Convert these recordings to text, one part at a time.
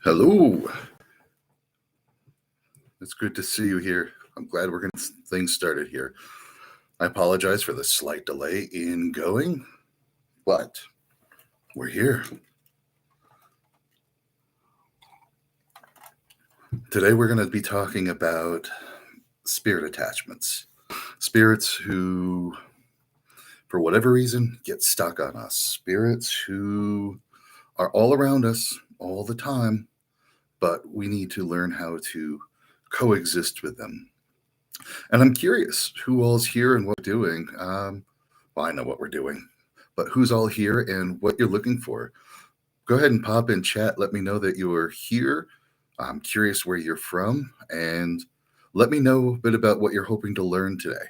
Hello. It's good to see you here. I'm glad we're getting things started here. I apologize for the slight delay in going, but we're here. Today we're going to be talking about spirit attachments. Spirits who, for whatever reason, get stuck on us. Spirits who are all around us all the time, but we need to learn how to coexist with them. And I'm curious who all's here and what we're doing. Well, I know what we're doing, but who's all here and what you're looking for. Go ahead and pop in chat. Let me know that you are here. I'm curious where you're from, and let me know a bit about what you're hoping to learn today.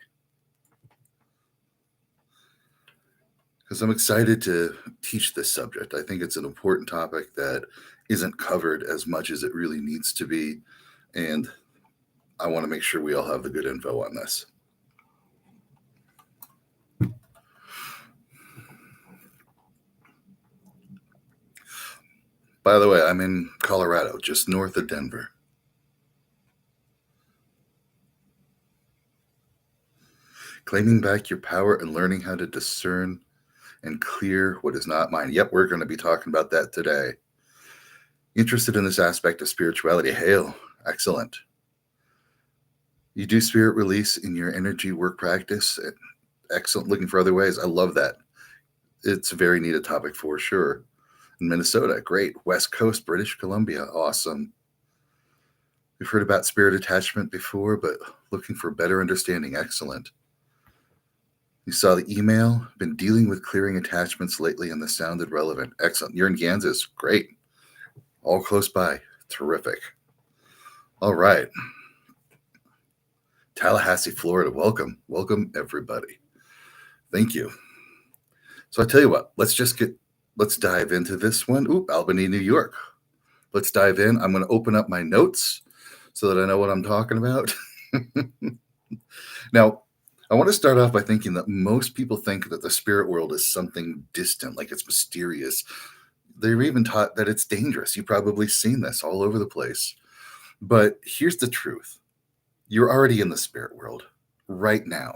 Because I'm excited to teach this subject. I think it's an important topic that isn't covered as much as it really needs to be, and I want to make sure we all have the good info on this. By the way, I'm in Colorado, just north of Denver. Claiming back your power and learning how to discern and clear what is not mine. Yep, we're going to be talking about that today. Interested in this aspect of spirituality? Hail. Excellent. You do spirit release in your energy work practice? Excellent. Looking for other ways? I love that. It's a very needed topic for sure. In Minnesota, great. West Coast, British Columbia, awesome. We've heard about spirit attachment before, but looking for better understanding, excellent. You saw the email, been dealing with clearing attachments lately and this sounded relevant. Excellent. You're in Kansas, great. All close by, terrific. All right. Tallahassee, Florida, welcome. Welcome, everybody. Thank you. So I tell you what, let's dive into this one. Ooh, Albany, New York. Let's dive in. I'm going to open up my notes so that I know what I'm talking about. Now, I want to start off by thinking that most people think that the spirit world is something distant, like it's mysterious. They're even taught that it's dangerous. You've probably seen this all over the place. But here's the truth. You're already in the spirit world right now.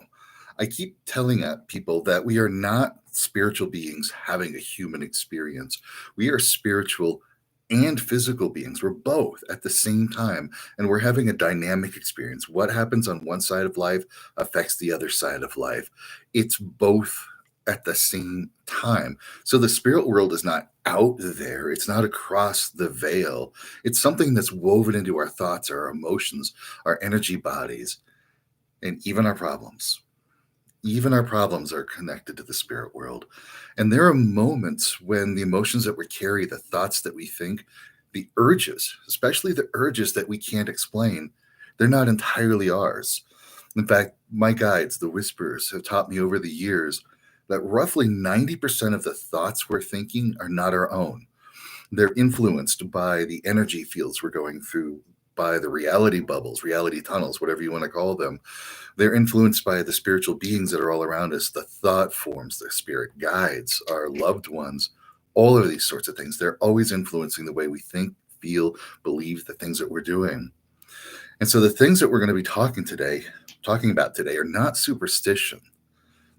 I keep telling people that we are not spiritual beings having a human experience. We are spiritual and physical beings. We're both at the same time, and we're having a dynamic experience. What happens on one side of life affects the other side of life. It's both at the same time. So the spirit world is not out there. It's not across the veil. It's something that's woven into our thoughts, our emotions, our energy bodies, and even our problems. Even our problems are connected to the spirit world. And there are moments when the emotions that we carry, the thoughts that we think, the urges, especially the urges that we can't explain, they're not entirely ours. In fact, my guides, the whisperers, have taught me over the years that roughly 90% of the thoughts we're thinking are not our own. They're influenced by the energy fields we're going through, by the reality bubbles, reality tunnels, whatever you want to call them. They're influenced by the spiritual beings that are all around us, the thought forms, the spirit guides, our loved ones, all of these sorts of things. They're always influencing the way we think, feel, believe the things that we're doing. And so the things that we're going to be talking about today are not superstition.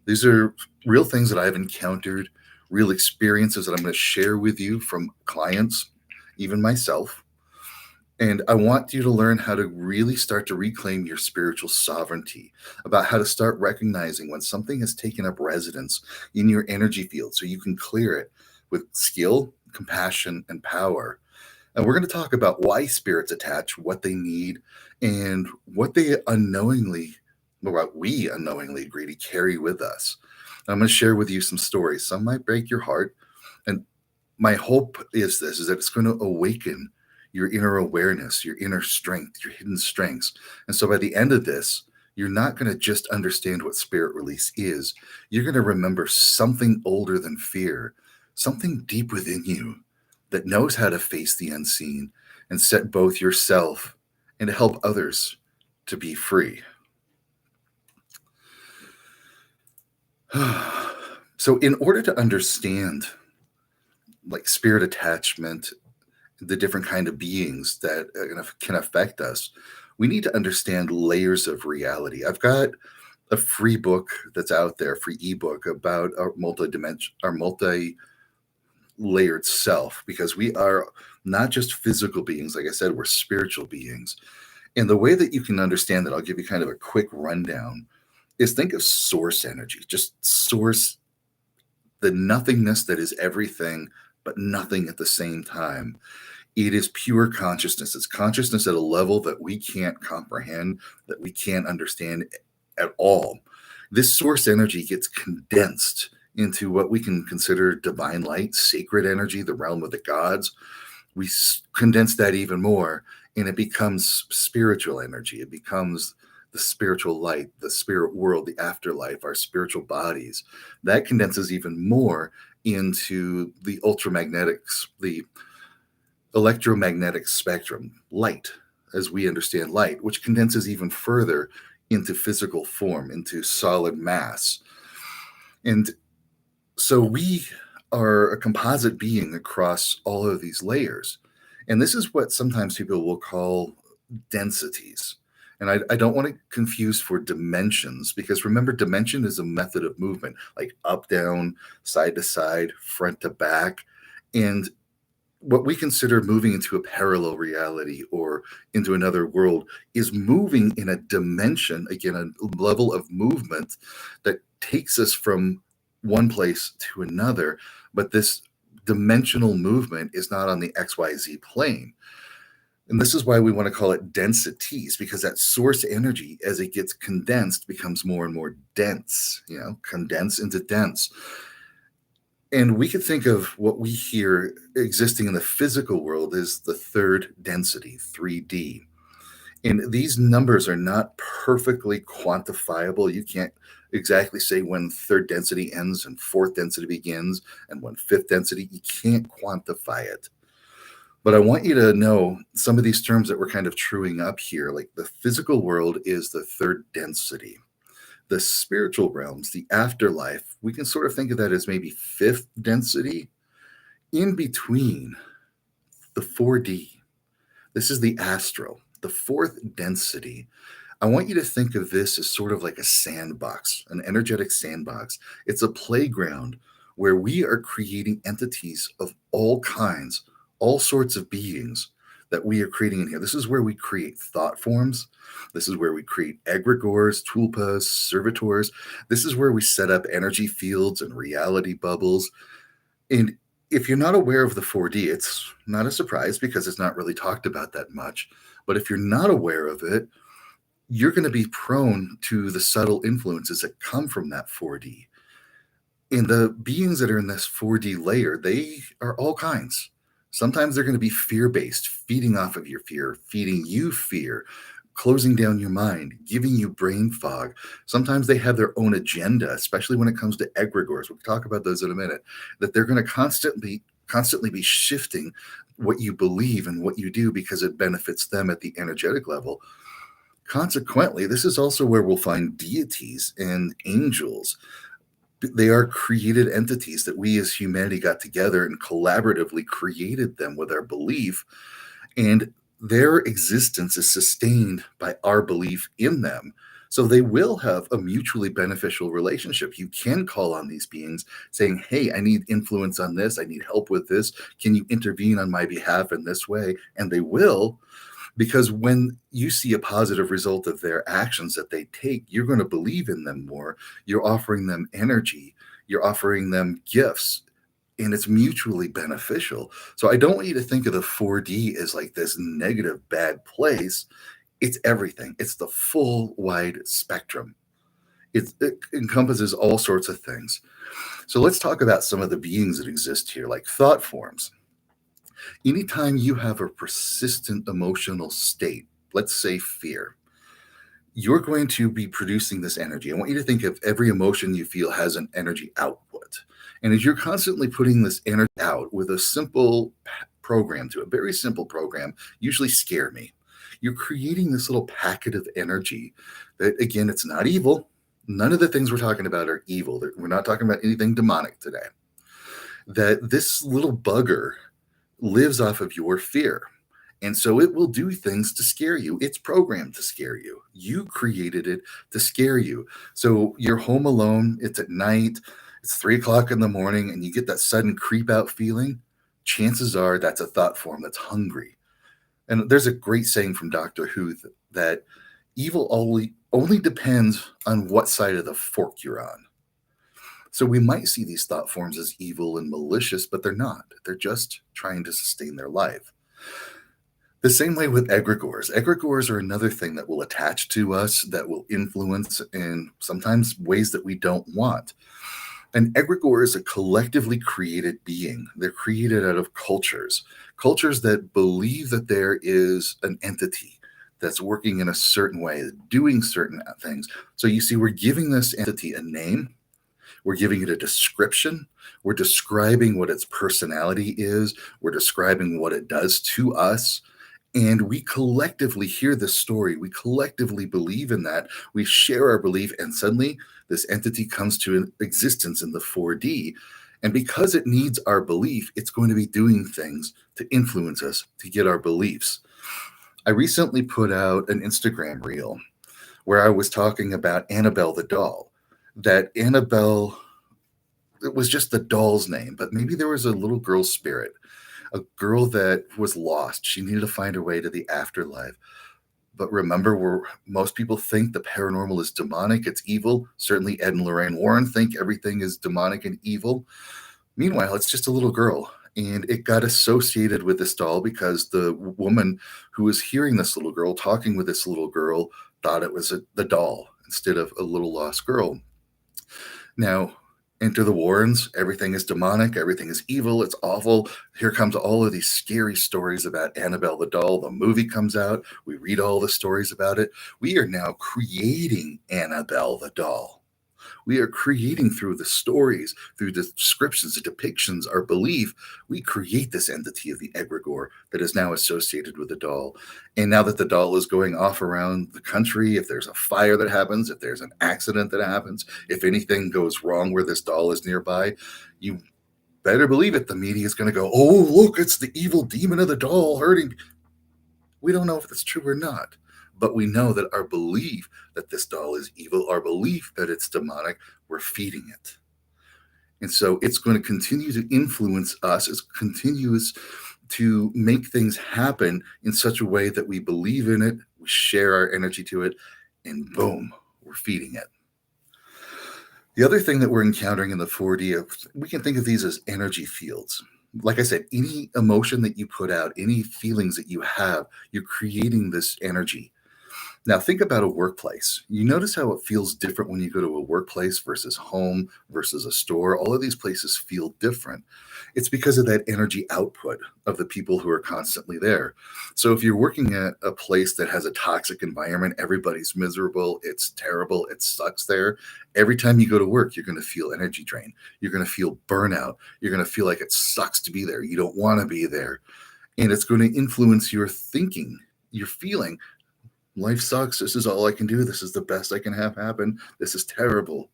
These are real things that I've encountered, real experiences that I'm going to share with you from clients, even myself. And I want you to learn how to really start to reclaim your spiritual sovereignty, about how to start recognizing when something has taken up residence in your energy field so you can clear it with skill, compassion, and power. And we're going to talk about why spirits attach, what they need, and what we unknowingly agree to carry with us. I'm going to share with you some stories. Some might break your heart. And my hope is that it's going to awaken your inner awareness, your inner strength, your hidden strengths. And so by the end of this, you're not going to just understand what spirit release is. You're going to remember something older than fear, something deep within you that knows how to face the unseen and set both yourself and to help others to be free. So in order to understand like spirit attachment, the different kind of beings that can affect us, we need to understand layers of reality. I've got a free book that's out there, free ebook about our multi-layered self, because we are not just physical beings. Like I said, we're spiritual beings. And the way that you can understand that, I'll give you kind of a quick rundown, is think of source energy, just source, the nothingness that is everything, but nothing at the same time. It is pure consciousness. It's consciousness at a level that we can't comprehend, that we can't understand at all. This source energy gets condensed into what we can consider divine light, sacred energy, the realm of the gods. We condense that even more, and it becomes spiritual energy. It becomes the spiritual light, the spirit world, the afterlife, our spiritual bodies. That condenses even more into the ultramagnetics, the electromagnetic spectrum, light, as we understand light, which condenses even further into physical form, into solid mass. And so we are a composite being across all of these layers. And this is what sometimes people will call densities. And I don't want to confuse for dimensions, because remember, dimension is a method of movement, like up, down, side to side, front to back. And what we consider moving into a parallel reality or into another world is moving in a dimension, again, a level of movement that takes us from one place to another. But this dimensional movement is not on the XYZ plane. And this is why we want to call it densities, because that source energy, as it gets condensed, becomes more and more dense, condense into dense. And we could think of what we hear existing in the physical world as the third density, 3D. And these numbers are not perfectly quantifiable. You can't exactly say when third density ends and fourth density begins and when fifth density. You can't quantify it. But I want you to know some of these terms that we're kind of truing up here. Like the physical world is the third density. The spiritual realms, the afterlife, we can sort of think of that as maybe fifth density. In between, the 4D. This is the astral, the fourth density. I want you to think of this as sort of like a sandbox, an energetic sandbox. It's a playground where we are creating entities of all kinds, all sorts of beings that we are creating in here. This is where we create thought forms. This is where we create egregores, tulpas, servitors. This is where we set up energy fields and reality bubbles. And if you're not aware of the 4D, it's not a surprise because it's not really talked about that much. But if you're not aware of it, you're going to be prone to the subtle influences that come from that 4D. And the beings that are in this 4D layer, they are all kinds. Sometimes they're going to be fear-based, feeding off of your fear, feeding you fear, closing down your mind, giving you brain fog. Sometimes they have their own agenda, especially when it comes to egregores. We'll talk about those in a minute, that they're going to constantly be shifting what you believe and what you do because it benefits them at the energetic level. Consequently, this is also where we'll find deities and angels. They are created entities that we as humanity got together and collaboratively created them with our belief. And their existence is sustained by our belief in them. So they will have a mutually beneficial relationship. You can call on these beings saying, hey, I need influence on this. I need help with this. Can you intervene on my behalf in this way? And they will. Because when you see a positive result of their actions that they take, you're going to believe in them more. You're offering them energy. You're offering them gifts. And it's mutually beneficial. So I don't want you to think of the 4D as like this negative, bad place. It's everything. It's the full wide spectrum. It encompasses all sorts of things. So let's talk about some of the beings that exist here, like thought forms. Anytime you have a persistent emotional state, let's say fear, you're going to be producing this energy. I want you to think of every emotion you feel has an energy output. And as you're constantly putting this energy out with a simple program to a very simple program, usually scare me, you're creating this little packet of energy that, again, it's not evil. None of the things we're talking about are evil. We're not talking about anything demonic today. That this little bugger lives off of your fear. And so it will do things to scare you. It's programmed to scare you. You created it to scare you. So you're home alone, it's at night, it's 3 o'clock in the morning, and you get that sudden creep out feeling. Chances are that's a thought form that's hungry. And there's a great saying from Doctor Who that evil only depends on what side of the fork you're on. So we might see these thought forms as evil and malicious, but they're not. They're just trying to sustain their life. The same way with egregores. Egregores are another thing that will attach to us, that will influence in sometimes ways that we don't want. An egregore is a collectively created being. They're created out of cultures that believe that there is an entity that's working in a certain way, doing certain things. So you see, we're giving this entity a name, we're giving it a description, we're describing what its personality is, we're describing what it does to us. And we collectively hear this story. We collectively believe in that. We share our belief, and suddenly this entity comes to existence in the 4D. And because it needs our belief, it's going to be doing things to influence us to get our beliefs. I recently put out an Instagram reel where I was talking about Annabelle the doll. That Annabelle, it was just the doll's name, but maybe there was a little girl spirit, a girl that was lost. She needed to find her way to the afterlife. But remember, where most people think the paranormal is demonic, it's evil. Certainly Ed and Lorraine Warren think everything is demonic and evil. Meanwhile, it's just a little girl. And it got associated with this doll because the woman who was hearing this little girl, talking with this little girl, thought it was the doll instead of a little lost girl. Now, enter the Warrens. Everything is demonic. Everything is evil. It's awful. Here comes all of these scary stories about Annabelle the doll. The movie comes out. We read all the stories about it. We are now creating Annabelle the doll. We are creating through the stories, through the descriptions, the depictions, our belief. We create this entity of the egregore that is now associated with the doll. And now that the doll is going off around the country, if there's a fire that happens, if there's an accident that happens, if anything goes wrong where this doll is nearby, you better believe it. The media is going to go, oh, look, it's the evil demon of the doll hurting. We don't know if that's true or not. But we know that our belief that this doll is evil, our belief that it's demonic, we're feeding it. And so it's going to continue to influence us. It continues to make things happen in such a way that we believe in it, we share our energy to it, and boom, we're feeding it. The other thing that we're encountering in the 4D, we can think of these as energy fields. Like I said, any emotion that you put out, any feelings that you have, you're creating this energy. Now, think about a workplace. You notice how it feels different when you go to a workplace versus home versus a store. All of these places feel different. It's because of that energy output of the people who are constantly there. So if you're working at a place that has a toxic environment, everybody's miserable, it's terrible, it sucks there. Every time you go to work, you're going to feel energy drain. You're going to feel burnout. You're going to feel like it sucks to be there. You don't want to be there. And it's going to influence your thinking, your feeling. Life sucks. This is all I can do. This is the best I can have happen. This is terrible.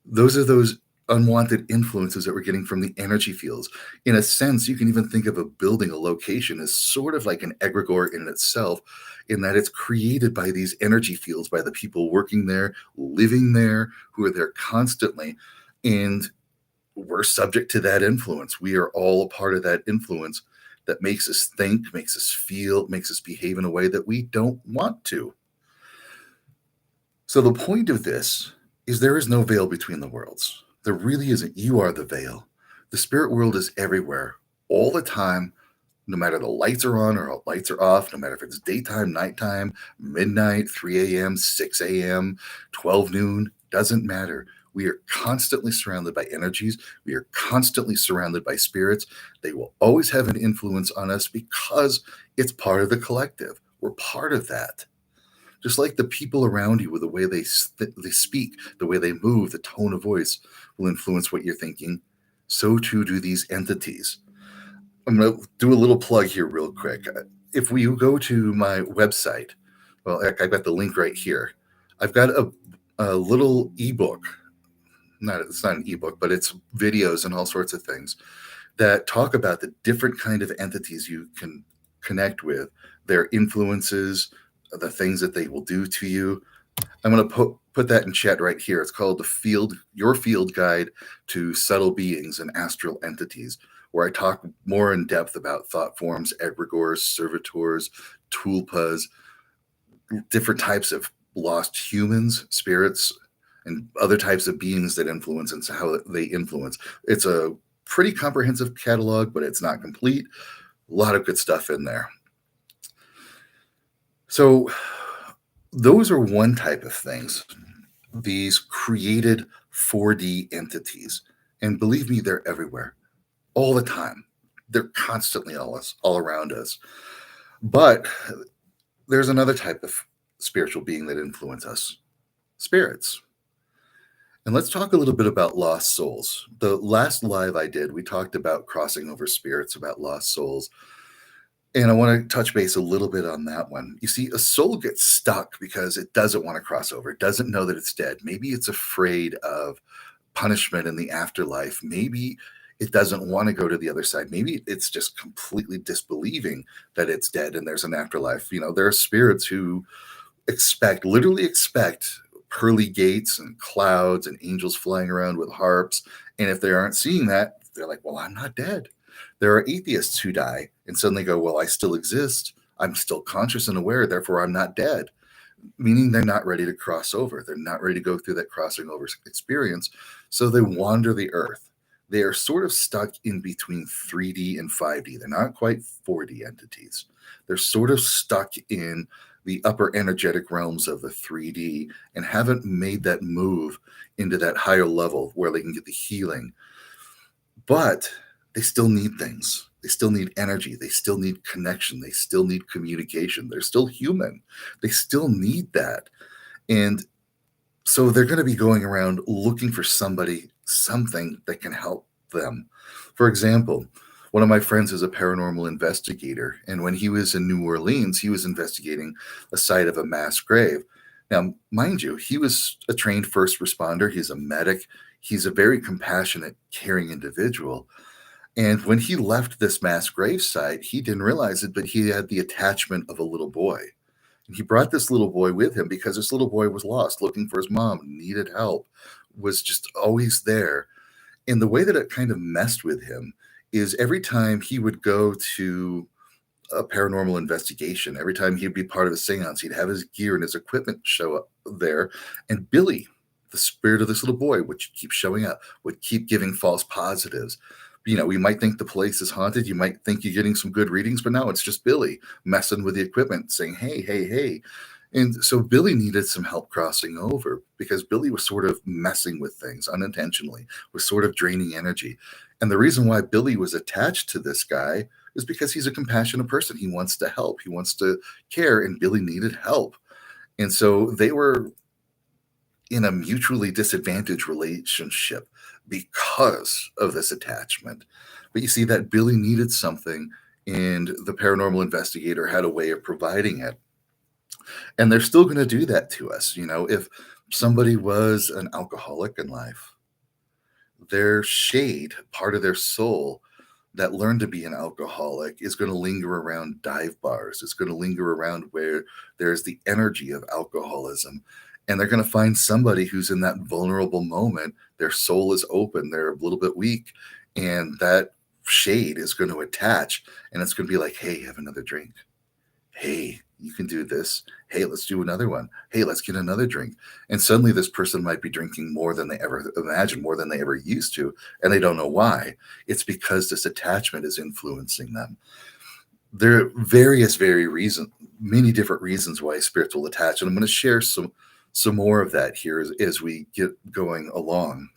Those are those unwanted influences that we're getting from the energy fields. In a sense, you can even think of a building, a location, as sort of like an egregore in itself, in that it's created by these energy fields, by the people working there, living there, who are there constantly. And we're subject to that influence. We are all a part of that influence that makes us think, makes us feel, makes us behave in a way that we don't want to. So the point of this is there is no veil between the worlds. There really isn't. You are the veil. The spirit world is everywhere, all the time, no matter the lights are on or the lights are off, no matter if it's daytime, nighttime, midnight, 3 a.m., 6 a.m., 12 noon, doesn't matter. We are constantly surrounded by energies. We are constantly surrounded by spirits. They will always have an influence on us because it's part of the collective. We're part of that. Just like the people around you, with the way they speak, the way they move, the tone of voice will influence what you're thinking. So too do these entities. I'm going to do a little plug here real quick. If we go to my website, well, I've got the link right here. I've got a little ebook. It's not an ebook, but it's videos and all sorts of things that talk about the different kind of entities you can connect with, their influences, the things that they will do to you. I'm going to put that in chat right here. It's called Your Field Guide to Subtle Beings and Astral Entities, where I talk more in depth about thought forms, egregores, servitors, tulpas, different types of lost humans, spirits, and other types of beings that influence and how they influence. It's a pretty comprehensive catalog, but it's not complete. A lot of good stuff in there. So those are one type of things, these created 4D entities. And believe me, they're everywhere all the time. They're constantly all around us. But there's another type of spiritual being that influence us, spirits. And let's talk a little bit about lost souls. The last live I did, we talked about crossing over spirits, about lost souls. And I want to touch base a little bit on that one. You see, a soul gets stuck because it doesn't want to cross over. It doesn't know that it's dead. Maybe it's afraid of punishment in the afterlife. Maybe it doesn't want to go to the other side. Maybe it's just completely disbelieving that it's dead and there's an afterlife. There are spirits who literally expect pearly gates and clouds and angels flying around with harps. And if they aren't seeing that, they're like, well, I'm not dead. There are atheists who die and suddenly go, well, I still exist. I'm still conscious and aware. Therefore, I'm not dead. Meaning they're not ready to cross over. They're not ready to go through that crossing over experience. So they wander the earth. They are sort of stuck in between 3D and 5D. They're not quite 4D entities. They're sort of stuck in the upper energetic realms of the 3D and haven't made that move into that higher level where they can get the healing. But they still need things. They still need energy. They still need connection. They still need communication. They're still human. They still need that. And so they're going to be going around looking for something that can help them. For example, one of my friends is a paranormal investigator. And when he was in New Orleans, he was investigating a site of a mass grave. Now, mind you, he was a trained first responder. He's a medic. He's a very compassionate, caring individual. And when he left this mass grave site, he didn't realize it, but he had the attachment of a little boy. And he brought this little boy with him because this little boy was lost, looking for his mom, needed help, was just always there. And the way that it kind of messed with him is every time he would go to a paranormal investigation, every time he'd be part of a seance, he'd have his gear and his equipment show up there. And Billy, the spirit of this little boy, would keep showing up, would keep giving false positives. You might think the place is haunted. You might think you're getting some good readings, but no, it's just Billy messing with the equipment, saying, hey, hey, hey. And so Billy needed some help crossing over because Billy was sort of messing with things unintentionally, was sort of draining energy. And the reason why Billy was attached to this guy is because he's a compassionate person. He wants to help. He wants to care, and Billy needed help. And so they were in a mutually disadvantaged relationship because of this attachment. But you see that Billy needed something, and the paranormal investigator had a way of providing it. And they're still going to do that to us. If somebody was an alcoholic in life, their shade, part of their soul that learned to be an alcoholic, is going to linger around dive bars. It's going to linger around where there's the energy of alcoholism. And they're going to find somebody who's in that vulnerable moment. Their soul is open. They're a little bit weak. And that shade is going to attach. And it's going to be like, hey, have another drink. Hey, you can do this. Hey, let's do another one. Hey, let's get another drink. And suddenly this person might be drinking more than they ever imagined, more than they ever used to. And they don't know why. It's because this attachment is influencing them. There are many different reasons why spirits will attach. And I'm going to share some more of that here as we get going along.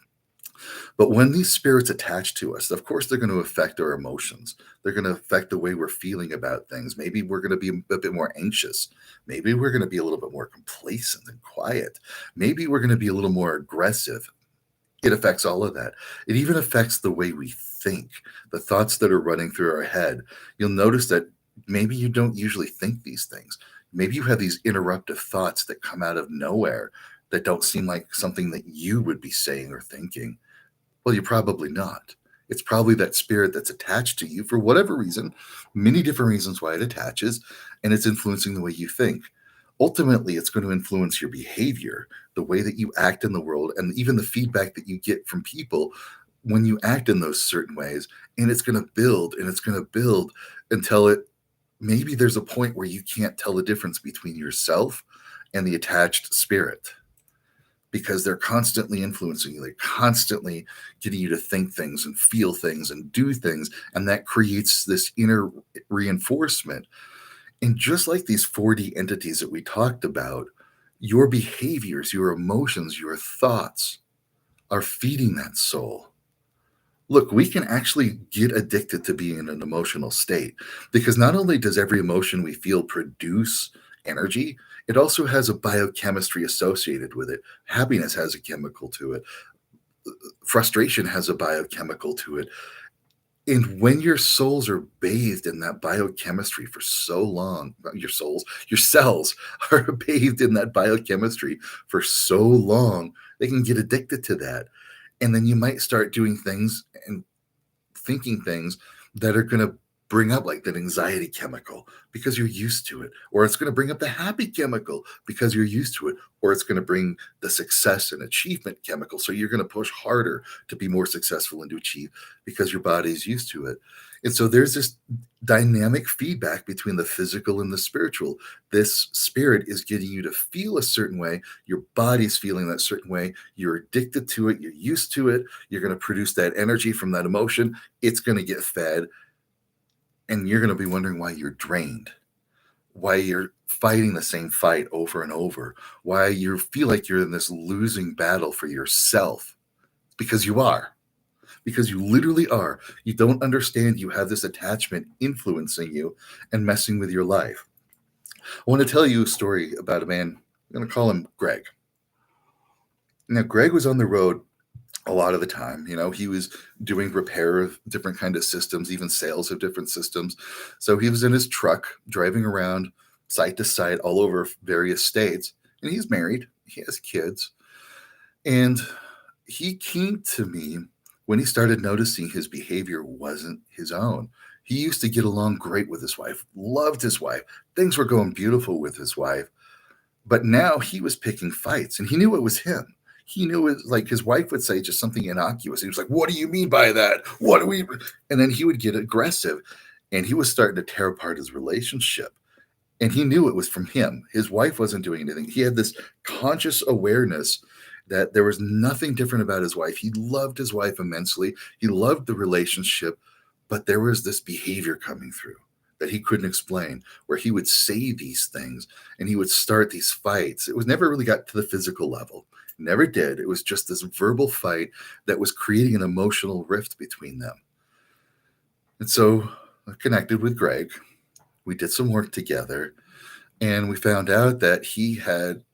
But when these spirits attach to us, of course, they're going to affect our emotions. They're going to affect the way we're feeling about things. Maybe we're going to be a bit more anxious. Maybe we're going to be a little bit more complacent and quiet. Maybe we're going to be a little more aggressive. It affects all of that. It even affects the way we think, the thoughts that are running through our head. You'll notice that maybe you don't usually think these things. Maybe you have these interruptive thoughts that come out of nowhere that don't seem like something that you would be saying or thinking. Well, you're probably not. It's probably that spirit that's attached to you for whatever reason, many different reasons why it attaches, and it's influencing the way you think. Ultimately, it's going to influence your behavior, the way that you act in the world, and even the feedback that you get from people when you act in those certain ways. And it's going to build and it's going to build until it maybe there's a point where you can't tell the difference between yourself and the attached spirit because they're constantly influencing you. They're constantly getting you to think things and feel things and do things. And that creates this inner reinforcement. And just like these 4D entities that we talked about, your behaviors, your emotions, your thoughts are feeding that soul. Look, we can actually get addicted to being in an emotional state because not only does every emotion we feel produce energy, it also has a biochemistry associated with it. Happiness has a chemical to it, frustration has a biochemical to it. And when your souls are bathed in that biochemistry for so long, your cells are bathed in that biochemistry for so long, they can get addicted to that. And then you might start doing things and thinking things that are going to bring up like that anxiety chemical because you're used to it, or it's going to bring up the happy chemical because you're used to it, or it's going to bring the success and achievement chemical. So you're going to push harder to be more successful and to achieve because your body's used to it. And so there's this dynamic feedback between the physical and the spiritual. This spirit is getting you to feel a certain way. Your body's feeling that certain way. You're addicted to it. You're used to it. You're going to produce that energy from that emotion. It's going to get fed. And you're going to be wondering why you're drained, why you're fighting the same fight over and over, why you feel like you're in this losing battle for yourself, because you are, because you literally are. You don't understand you have this attachment influencing you and messing with your life. I want to tell you a story about a man. I'm going to call him Greg. Now, Greg was on the road a lot of the time. He was doing repair of different kind of systems, even sales of different systems. So he was in his truck driving around site to site all over various states, and he's married, he has kids. And he came to me when he started noticing his behavior wasn't his own. He used to get along great with his wife, loved his wife, things were going beautiful with his wife. But now he was picking fights, and he knew it was him. He knew it, like his wife would say just something innocuous. He was like, "What do you mean by that? What do we?" And then he would get aggressive, and he was starting to tear apart his relationship. And he knew it was from him. His wife wasn't doing anything. He had this conscious awareness that there was nothing different about his wife. He loved his wife immensely. He loved the relationship, but there was this behavior coming through that he couldn't explain, where he would say these things and he would start these fights. It was never really got to the physical level. Never did. It was just this verbal fight that was creating an emotional rift between them. And so I connected with Greg. We did some work together, and we found out that he had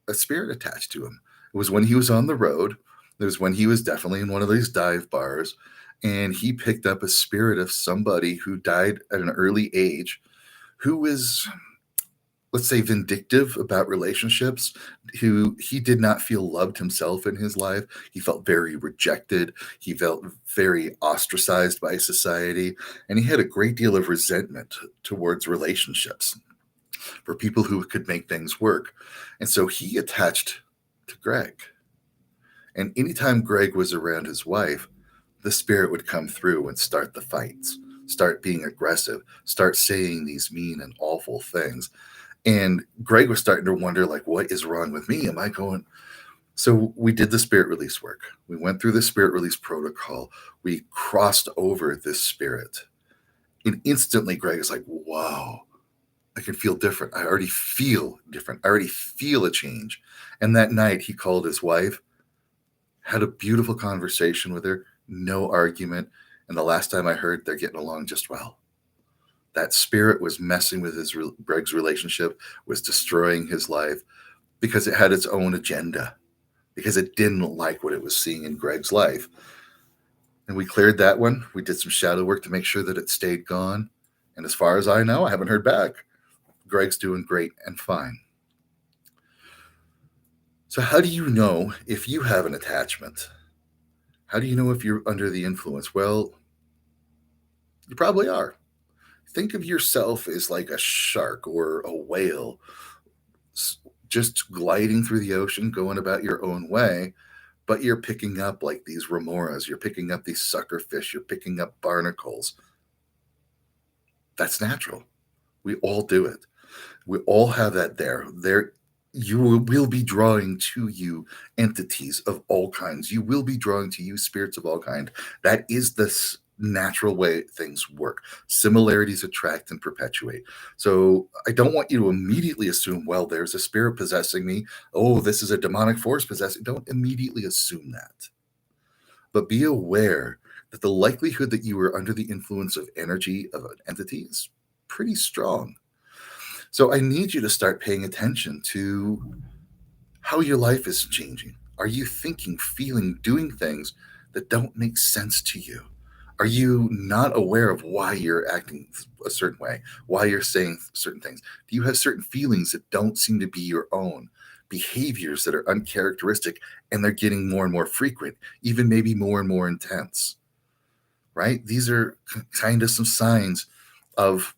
a spirit attached to him. It was when he was on the road. It was when he was definitely in one of these dive bars, and he picked up a spirit of somebody who died at an early age, who was, let's say, vindictive about relationships, who he did not feel loved himself in his life. He felt very rejected. He felt very ostracized by society, and he had a great deal of resentment towards relationships for people who could make things work. And so he attached to Greg. And anytime Greg was around his wife, the spirit would come through and start the fights, start being aggressive, start saying these mean and awful things. And Greg was starting to wonder, like, what is wrong with me? Am I going? So we did the spirit release work. We went through the spirit release protocol. We crossed over this spirit. And instantly, Greg is like, wow, I can feel different. I already feel different. I already feel a change. And that night, he called his wife, had a beautiful conversation with her, no argument. And the last time I heard, they're getting along just well. That spirit was messing with Greg's relationship, was destroying his life because it had its own agenda, because it didn't like what it was seeing in Greg's life. And we cleared that one. We did some shadow work to make sure that it stayed gone. And as far as I know, I haven't heard back. Greg's doing great and fine. So how do you know if you have an attachment? How do you know if you're under the influence? Well, you probably are. Think of yourself as like a shark or a whale, just gliding through the ocean, going about your own way, but you're picking up like these remoras, you're picking up these sucker fish, you're picking up barnacles. That's natural. We all do it. We all have that there. You will be drawing to you entities of all kinds. You will be drawing to you spirits of all kind. That is the natural way things work. Similarities attract and perpetuate. So I don't want you to immediately assume, well, there's a spirit possessing me. Oh, this is a demonic force possessing. Don't immediately assume that. But be aware that the likelihood that you are under the influence of energy of an entity is pretty strong. So I need you to start paying attention to how your life is changing. Are you thinking, feeling, doing things that don't make sense to you? Are you not aware of why you're acting a certain way, why you're saying certain things? Do you have certain feelings that don't seem to be your own? Behaviors that are uncharacteristic and they're getting more and more frequent, even maybe more and more intense, right? These are kind of some signs of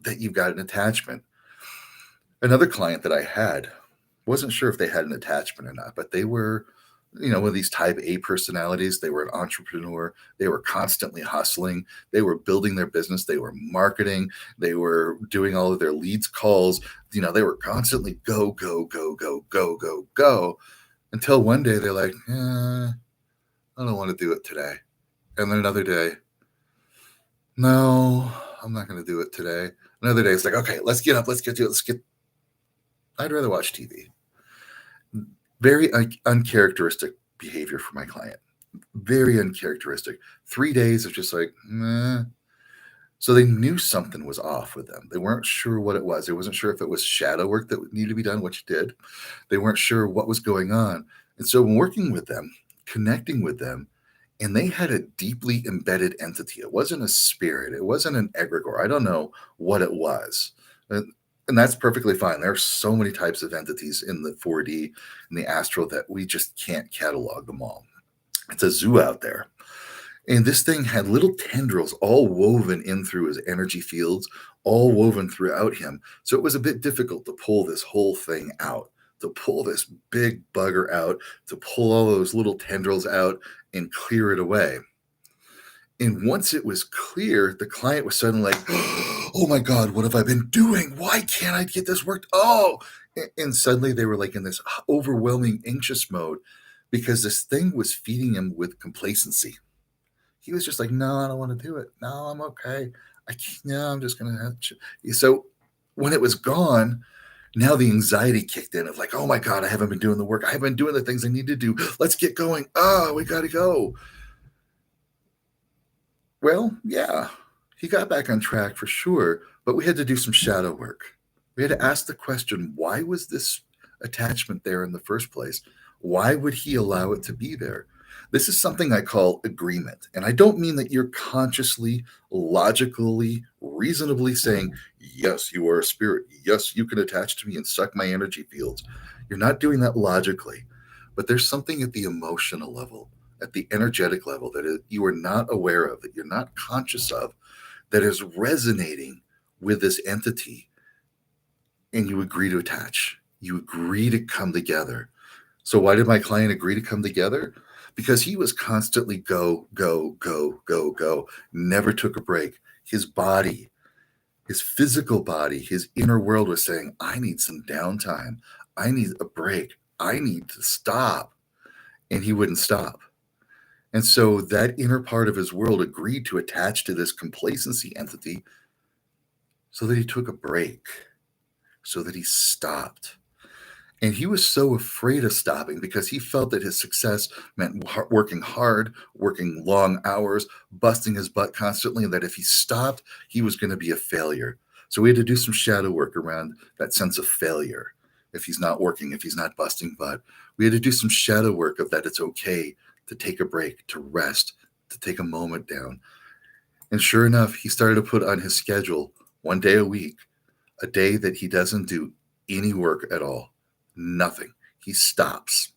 that you've got an attachment. Another client that I had, wasn't sure if they had an attachment or not, but they were, one of these type A personalities. They were an entrepreneur. They were constantly hustling. They were building their business. They were marketing. They were doing all of their leads calls. They were constantly go, go, go, go, go, go, go, until one day they're like, I don't want to do it today. And then another day, no, I'm not going to do it today. Another day, it's like, okay, let's get up. Let's get to it. I'd rather watch TV. Very uncharacteristic behavior for my client. Very uncharacteristic. 3 days of just like, meh. So they knew something was off with them. They weren't sure what it was. They wasn't sure if it was shadow work that needed to be done, which did. They weren't sure what was going on. And so when working with them, connecting with them, and they had a deeply embedded entity. It wasn't a spirit. It wasn't an egregore. I don't know what it was. And that's perfectly fine. There are so many types of entities in the 4D and the astral that we just can't catalog them all. It's a zoo out there. And this thing had little tendrils all woven in through his energy fields, all woven throughout him. So it was a bit difficult to pull this whole thing out, to pull this big bugger out, to pull all those little tendrils out and clear it away. And once it was clear, the client was suddenly like, oh my God, what have I been doing? Why can't I get this worked? Oh, and suddenly they were like in this overwhelming anxious mode because this thing was feeding him with complacency. He was just like, no, I don't want to do it. No, I'm okay. No, I'm just going to have to. So when it was gone, now the anxiety kicked in of like, oh my God, I haven't been doing the work. I haven't been doing the things I need to do. Let's get going. Oh, we got to go. Well, yeah, he got back on track for sure, but we had to do some shadow work. We had to ask the question, why was this attachment there in the first place? Why would he allow it to be there? This is something I call agreement. And I don't mean that you're consciously, logically, reasonably saying, yes, you are a spirit. Yes, you can attach to me and suck my energy fields. You're not doing that logically, but there's something at the emotional level, at the energetic level that you are not aware of, that you're not conscious of, that is resonating with this entity. And you agree to attach. You agree to come together. So why did my client agree to come together? Because he was constantly go, go, go, go, go, never took a break. His body, his physical body, his inner world was saying, I need some downtime. I need a break. I need to stop. And he wouldn't stop. And so that inner part of his world agreed to attach to this complacency entity so that he took a break, so that he stopped. And he was so afraid of stopping because he felt that his success meant working hard, working long hours, busting his butt constantly, and that if he stopped, he was going to be a failure. So we had to do some shadow work around that sense of failure. If he's not working, if he's not busting butt, we had to do some shadow work of that it's okay to take a break, to rest, to take a moment down. And sure enough, he started to put on his schedule 1 day a week, a day that he doesn't do any work at all. Nothing. He stops.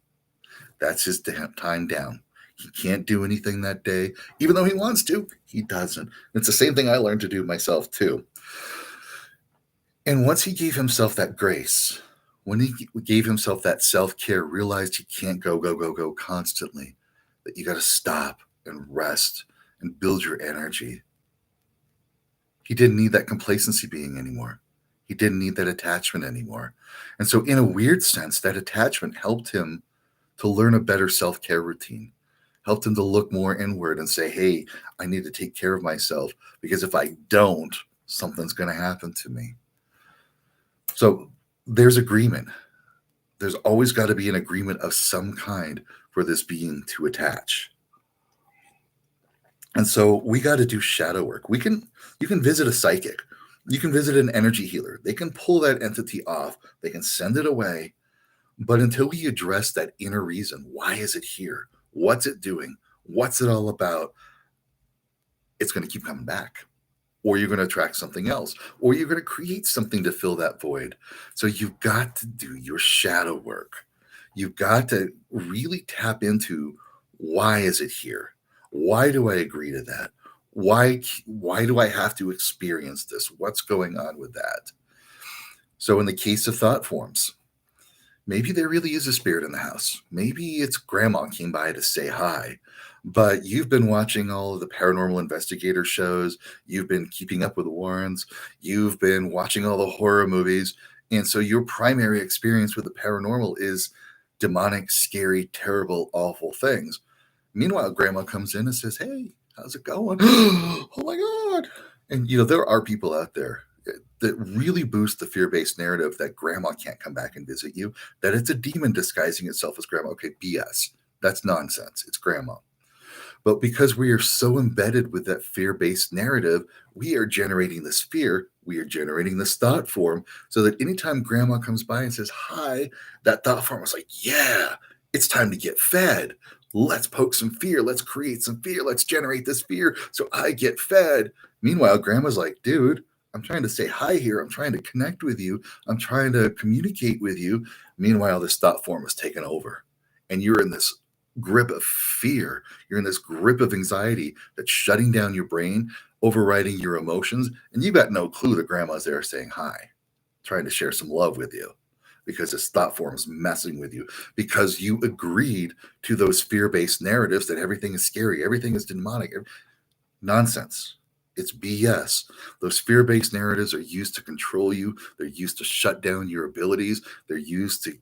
That's his time down. He can't do anything that day. Even though he wants to, he doesn't. It's the same thing I learned to do myself too. And once he gave himself that grace, when he gave himself that self-care, realized he can't go constantly, that you got to stop and rest and build your energy. He didn't need that complacency being anymore. He didn't need that attachment anymore. And so, in a weird sense, that attachment helped him to learn a better self care routine, helped him to look more inward and say, hey, I need to take care of myself because if I don't, something's going to happen to me. So, there's agreement. There's always got to be an agreement of some kind for this being to attach. And so we got to do shadow work. You can visit a psychic. You can visit an energy healer. They can pull that entity off. They can send it away. But until we address that inner reason, why is it here? What's it doing? What's it all about? It's going to keep coming back. Or you're going to attract something else. Or you're going to create something to fill that void. So you've got to do your shadow work. You've got to really tap into, why is it here? Why do I agree to that? Why do I have to experience this? What's going on with that? So in the case of thought forms, maybe there really is a spirit in the house. Maybe it's grandma came by to say hi, but you've been watching all of the paranormal investigator shows. You've been keeping up with the Warrens. You've been watching all the horror movies. And so your primary experience with the paranormal is demonic, scary, terrible, awful things. Meanwhile, grandma comes in and says, hey, how's it going? Oh my God. And, there are people out there that really boost the fear-based narrative that grandma can't come back and visit you, that it's a demon disguising itself as grandma. Okay, BS. That's nonsense. It's grandma. But because we are so embedded with that fear-based narrative, we are generating this fear. We are generating this thought form so that anytime grandma comes by and says, hi, that thought form is like, yeah, it's time to get fed. Let's poke some fear. Let's create some fear. Let's generate this fear so I get fed. Meanwhile, grandma's like, dude, I'm trying to say hi here. I'm trying to connect with you. I'm trying to communicate with you. Meanwhile, this thought form is taken over. And you're in this grip of fear. You're in this grip of anxiety that's shutting down your brain, overriding your emotions. And you got no clue that grandma's there saying hi, trying to share some love with you, because this thought form is messing with you, because you agreed to those fear-based narratives that everything is scary, everything is demonic. Nonsense. It's BS. Those fear-based narratives are used to control you. They're used to shut down your abilities. They're used to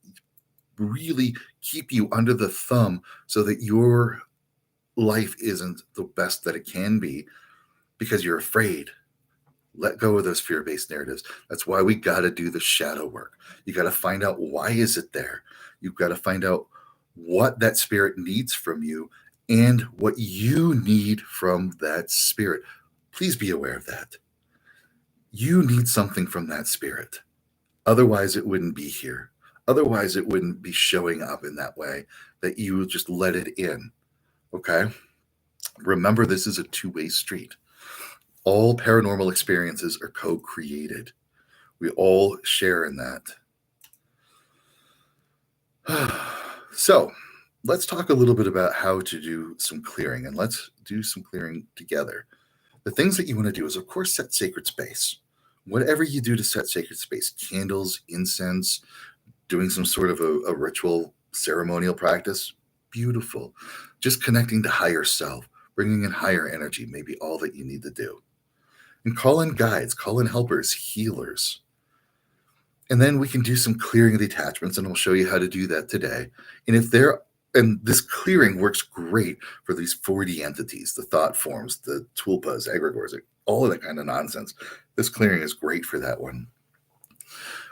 really keep you under the thumb so that your life isn't the best that it can be because you're afraid. Let go of those fear-based narratives. That's why we got to do the shadow work. You got to find out, why is it there? You've got to find out what that spirit needs from you and what you need from that spirit. Please be aware of that. You need something from that spirit. Otherwise, it wouldn't be here. Otherwise, it wouldn't be showing up in that way, that you just let it in. Okay? Remember, this is a two-way street. All paranormal experiences are co-created. We all share in that. So, let's talk a little bit about how to do some clearing, and let's do some clearing together. The things that you want to do is, of course, set sacred space. Whatever you do to set sacred space, candles, incense, doing some sort of a ritual, ceremonial practice, beautiful. Just connecting to higher self, bringing in higher energy, maybe all that you need to do. And call in guides, call in helpers, healers. And then we can do some clearing of the attachments, and I'll show you how to do that today. And this clearing works great for these 4D entities, the thought forms, the tulpas, egregores, all of that kind of nonsense. This clearing is great for that one.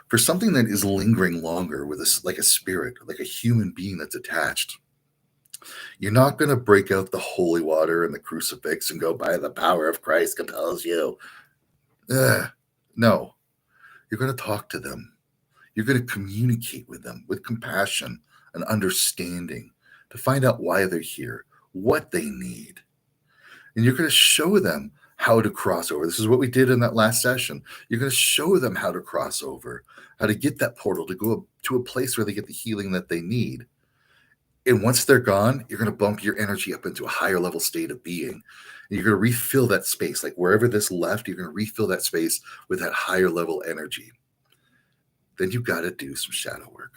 For something that is lingering longer with like a spirit, like a human being that's attached, you're not going to break out the holy water and the crucifix and go, by the power of Christ compels you. No. You're going to talk to them. You're going to communicate with them with compassion and understanding to find out why they're here, what they need. And you're going to show them how to cross over. This is what we did in that last session. You're going to show them how to cross over, how to get that portal to go to a place where they get the healing that they need. And once they're gone, you're going to bump your energy up into a higher level state of being. And you're going to refill that space. Like wherever this left, you're going to refill that space with that higher level energy. Then you got to do some shadow work.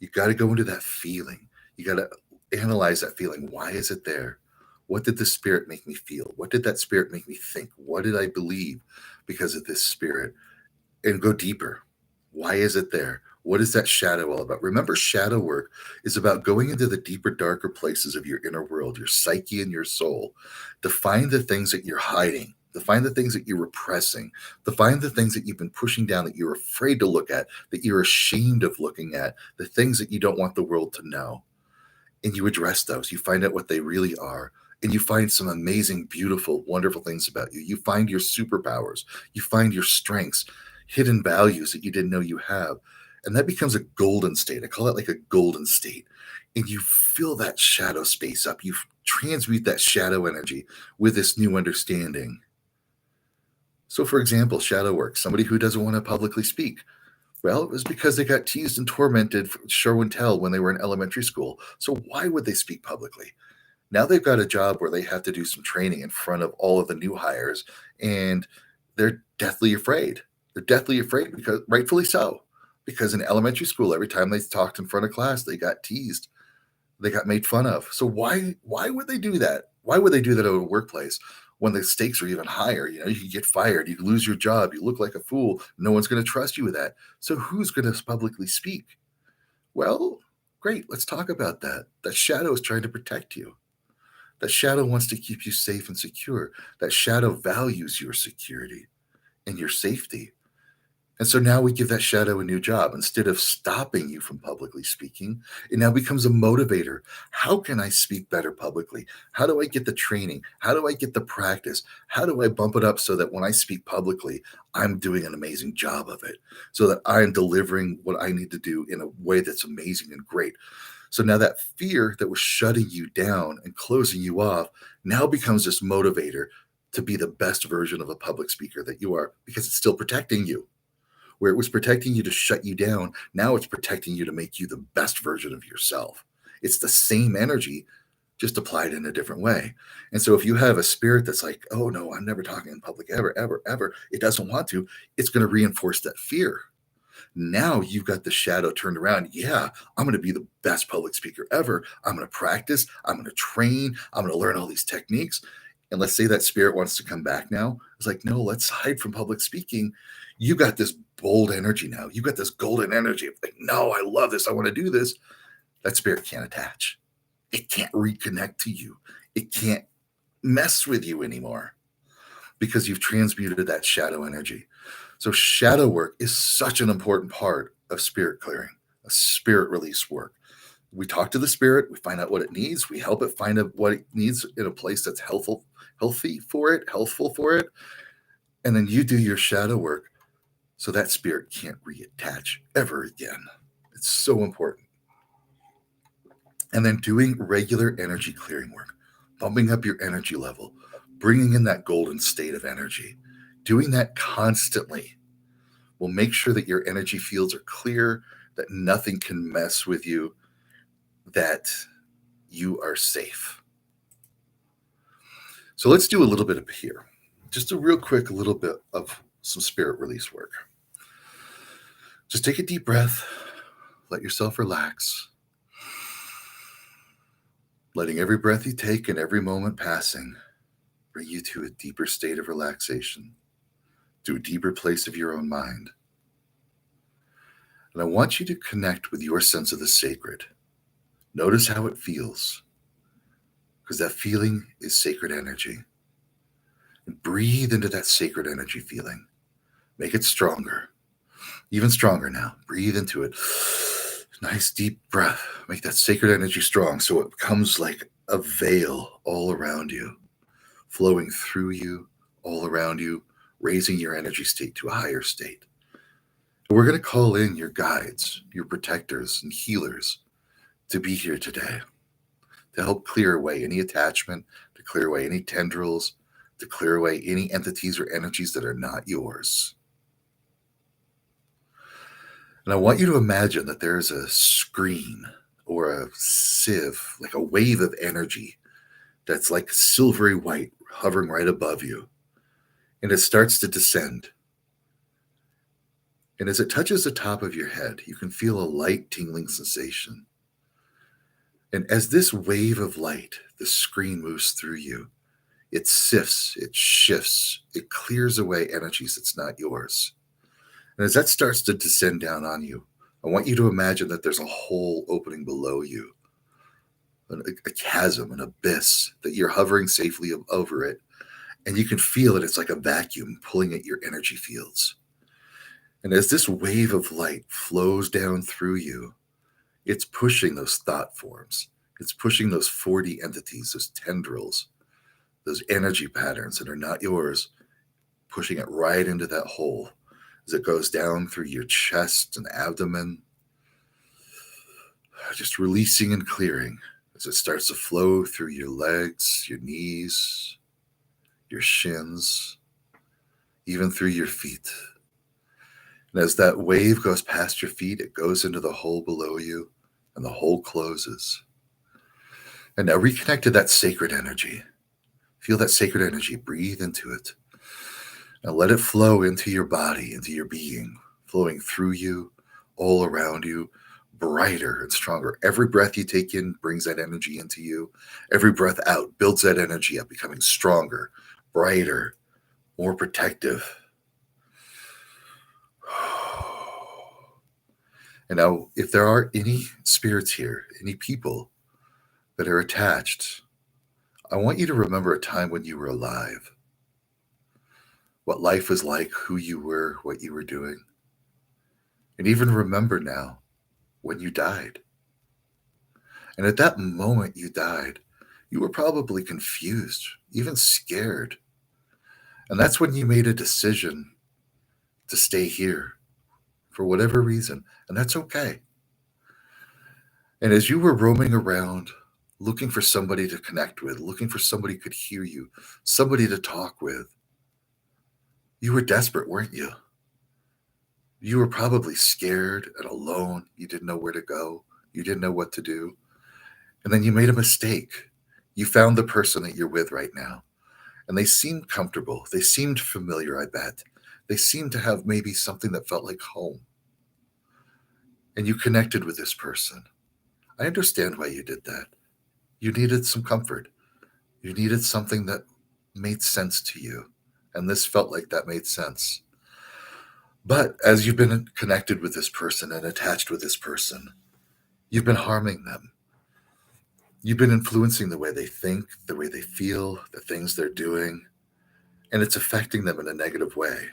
You got to go into that feeling. You got to analyze that feeling. Why is it there? What did the spirit make me feel? What did that spirit make me think? What did I believe because of this spirit? And go deeper. Why is it there? What is that shadow all about? Remember, shadow work is about going into the deeper, darker places of your inner world, your psyche and your soul, to find the things that you're hiding, to find the things that you're repressing, to find the things that you've been pushing down, that you're afraid to look at, that you're ashamed of looking at, the things that you don't want the world to know. And you address those. You find out what they really are. And you find some amazing, beautiful, wonderful things about you. You find your superpowers. You find your strengths, hidden values that you didn't know you have. And that becomes a golden state. I call it like a golden state. And you fill that shadow space up. You transmute that shadow energy with this new understanding. So, for example, shadow work, somebody who doesn't want to publicly speak. Well, it was because they got teased and tormented, show and tell, when they were in elementary school. So, why would they speak publicly? Now they've got a job where they have to do some training in front of all of the new hires, and they're deathly afraid. They're deathly afraid, because rightfully so, because in elementary school, every time they talked in front of class, they got teased, they got made fun of. So why would they do that? Why would they do that at a workplace when the stakes are even higher? You know, you can get fired, you can lose your job, you look like a fool. No one's going to trust you with that. So who's going to publicly speak? Well, great. Let's talk about that. That shadow is trying to protect you. That shadow wants to keep you safe and secure. That shadow values your security and your safety. And so now we give that shadow a new job. Instead of stopping you from publicly speaking, it now becomes a motivator. How can I speak better publicly? How do I get the training? How do I get the practice? How do I bump it up so that when I speak publicly, I'm doing an amazing job of it, so that I'm delivering what I need to do in a way that's amazing and great? So now that fear that was shutting you down and closing you off now becomes this motivator to be the best version of a public speaker that you are, because it's still protecting you. Where it was protecting you to shut you down, now it's protecting you to make you the best version of yourself. It's the same energy, just applied in a different way. And so if you have a spirit that's like, oh no, I'm never talking in public ever, ever, ever, it doesn't want to, it's going to reinforce that fear. Now you've got the shadow turned around. Yeah, I'm going to be the best public speaker ever. I'm going to practice. I'm going to train. I'm going to learn all these techniques. And let's say that spirit wants to come back now. It's like, no, let's hide from public speaking. You got this bold energy now. You got this golden energy of like, no, I love this. I want to do this. That spirit can't attach. It can't reconnect to you. It can't mess with you anymore because you've transmuted that shadow energy. So shadow work is such an important part of spirit clearing, a spirit release work. We talk to the spirit, we find out what it needs, we help it find out what it needs in a place that's healthful for it. And then you do your shadow work so that spirit can't reattach ever again. It's so important. And then doing regular energy clearing work, bumping up your energy level, bringing in that golden state of energy, doing that constantly will make sure that your energy fields are clear, that nothing can mess with you, that you are safe. So let's do a little bit of here. Just a real quick little bit of some spirit release work. Just take a deep breath. Let yourself relax. Letting every breath you take and every moment passing bring you to a deeper state of relaxation, to a deeper place of your own mind. And I want you to connect with your sense of the sacred. Notice how it feels, because that feeling is sacred energy. And breathe into that sacred energy feeling. Make it stronger, even stronger now. Breathe into it. Nice deep breath. Make that sacred energy strong so it becomes like a veil all around you, flowing through you, all around you, raising your energy state to a higher state. We're going to call in your guides, your protectors and healers to be here today, to help clear away any attachment, to clear away any tendrils, to clear away any entities or energies that are not yours. And I want you to imagine that there is a screen or a sieve, like a wave of energy that's like silvery white hovering right above you. And it starts to descend. And as it touches the top of your head, you can feel a light tingling sensation. And as this wave of light, the screen moves through you, it sifts, it shifts, it clears away energies that's not yours. And as that starts to descend down on you, I want you to imagine that there's a hole opening below you, a chasm, an abyss, that you're hovering safely over it. And you can feel it. It's like a vacuum pulling at your energy fields. And as this wave of light flows down through you, it's pushing those thought forms. It's pushing those 40 entities, those tendrils, those energy patterns that are not yours, pushing it right into that hole as it goes down through your chest and abdomen, just releasing and clearing as it starts to flow through your legs, your knees, your shins, even through your feet. And as that wave goes past your feet, it goes into the hole below you, and the hole closes. And now reconnect to that sacred energy. Feel that sacred energy. Breathe into it. Now let it flow into your body, into your being, flowing through you, all around you, brighter and stronger. Every breath you take in brings that energy into you. Every breath out builds that energy up, becoming stronger, brighter, more protective. And now, if there are any spirits here, any people that are attached, I want you to remember a time when you were alive, what life was like, who you were, what you were doing. And even remember now when you died. And at that moment you died, you were probably confused, even scared. And that's when you made a decision to stay here for whatever reason. And that's okay. And as you were roaming around, looking for somebody to connect with, looking for somebody who could hear you, somebody to talk with, you were desperate, weren't you? You were probably scared and alone. You didn't know where to go. You didn't know what to do. And then you made a mistake. You found the person that you're with right now. And they seemed comfortable. They seemed familiar, I bet. They seemed to have maybe something that felt like home. And you connected with this person. I understand why you did that. You needed some comfort. You needed something that made sense to you. And this felt like that made sense. But as you've been connected with this person and attached with this person, you've been harming them. You've been influencing the way they think, the way they feel, the things they're doing, and it's affecting them in a negative way.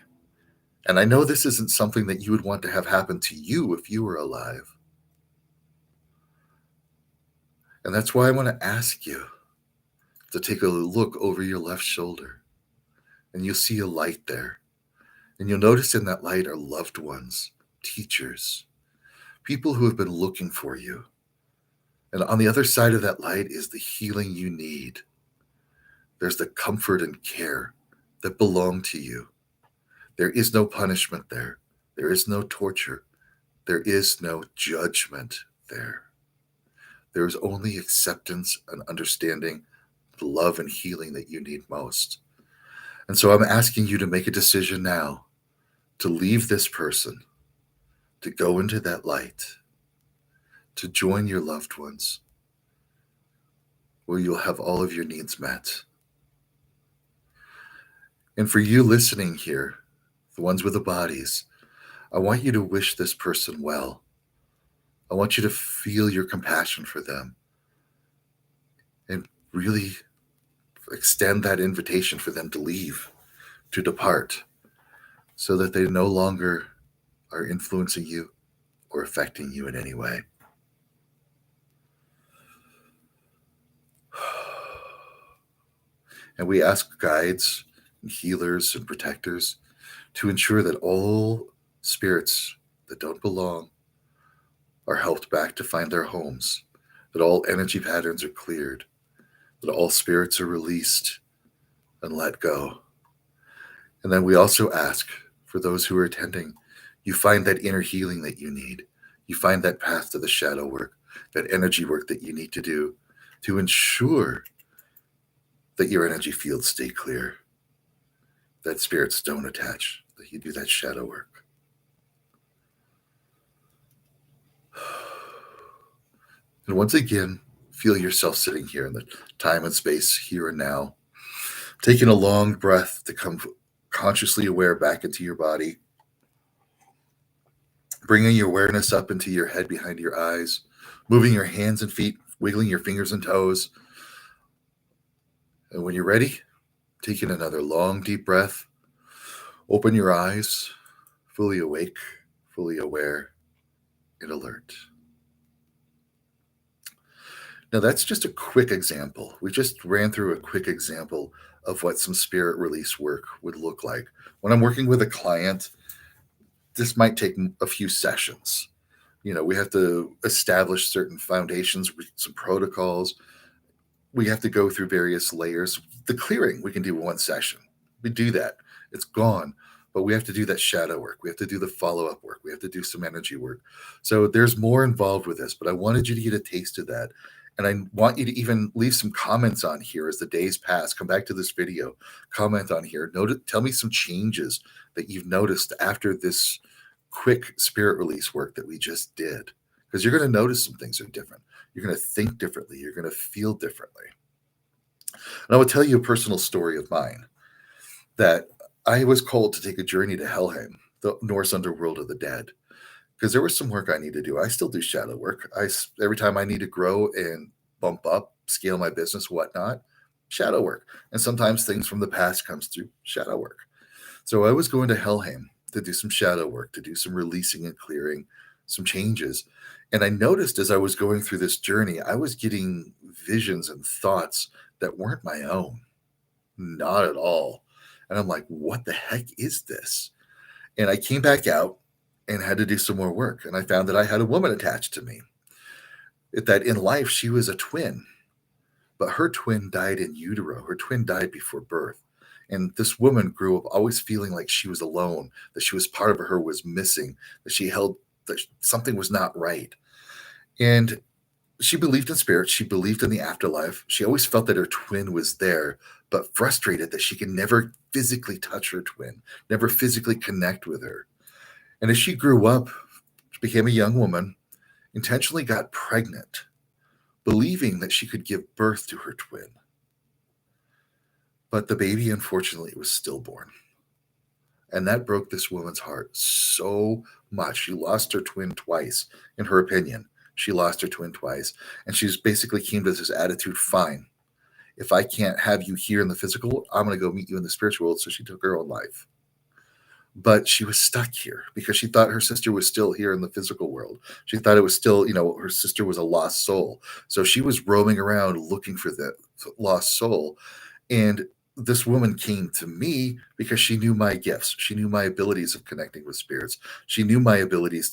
And I know this isn't something that you would want to have happen to you if you were alive. And that's why I want to ask you to take a look over your left shoulder, and you'll see a light there. And you'll notice in that light are loved ones, teachers, people who have been looking for you. And on the other side of that light is the healing you need. There's the comfort and care that belong to you. There is no punishment there. There is no torture. There is no judgment there. There is only acceptance and understanding, the love and healing that you need most. And so I'm asking you to make a decision now to leave this person, to go into that light, to join your loved ones, where you'll have all of your needs met. And for you listening here, the ones with the bodies, I want you to wish this person well. I want you to feel your compassion for them and really extend that invitation for them to leave, to depart, so that they no longer are influencing you or affecting you in any way. And we ask guides and healers and protectors to ensure that all spirits that don't belong are helped back to find their homes, that all energy patterns are cleared, that all spirits are released and let go. And then we also ask for those who are attending, you find that inner healing that you need. You find that path to the shadow work. that energy work that you need to do to ensure that your energy fields stay clear, that spirits don't attach, that you do that shadow work. And once again, feel yourself sitting here in the time and space, here and now, taking a long breath to come consciously aware back into your body, bringing your awareness up into your head behind your eyes, moving your hands and feet, wiggling your fingers and toes. And when you're ready, taking another long, deep breath, open your eyes, fully awake, fully aware, and alert. Now, that's just a quick example. We just ran through a quick example of what some spirit release work would look like. When I'm working with a client, this might take a few sessions. We have to establish certain foundations, some protocols. We have to go through various layers. The clearing we can do in one session. We do that. It's gone. But we have to do that shadow work. We have to do the follow-up work. We have to do some energy work. So there's more involved with this, but I wanted you to get a taste of that. And I want you to even leave some comments on here as the days pass. Come back to this video, comment on here. Tell me some changes that you've noticed after this quick spirit release work that we just did. Because you're going to notice some things are different. You're going to think differently. You're going to feel differently. And I will tell you a personal story of mine that I was called to take a journey to Helheim, the Norse underworld of the dead, because there was some work I need to do. I still do shadow work. Every time I need to grow and bump up, scale my business, whatnot, shadow work. And sometimes things from the past comes through shadow work. So I was going to Helheim to do some shadow work, to do some releasing and clearing, some changes. And I noticed as I was going through this journey, I was getting visions and thoughts that weren't my own. Not at all. And I'm like, what the heck is this? And I came back out and had to do some more work. And I found that I had a woman attached to me. That in life, she was a twin, but her twin died in utero. Her twin died before birth. And this woman grew up always feeling like she was alone, that she was part of her was missing, that something was not right. And she believed in spirits. She believed in the afterlife. She always felt that her twin was there, but frustrated that she could never physically touch her twin, never physically connect with her. And as she grew up, she became a young woman, intentionally got pregnant, believing that she could give birth to her twin. But the baby, unfortunately, was stillborn. And that broke this woman's heart so much. She lost her twin twice, in her opinion. She lost her twin twice. And she's basically came to this attitude, fine, if I can't have you here in the physical, I'm going to go meet you in the spiritual world. So she took her own life. But she was stuck here because she thought her sister was still here in the physical world. She thought it was still, her sister was a lost soul. So she was roaming around looking for that lost soul. And this woman came to me because she knew my gifts. She knew my abilities of connecting with spirits. She knew my abilities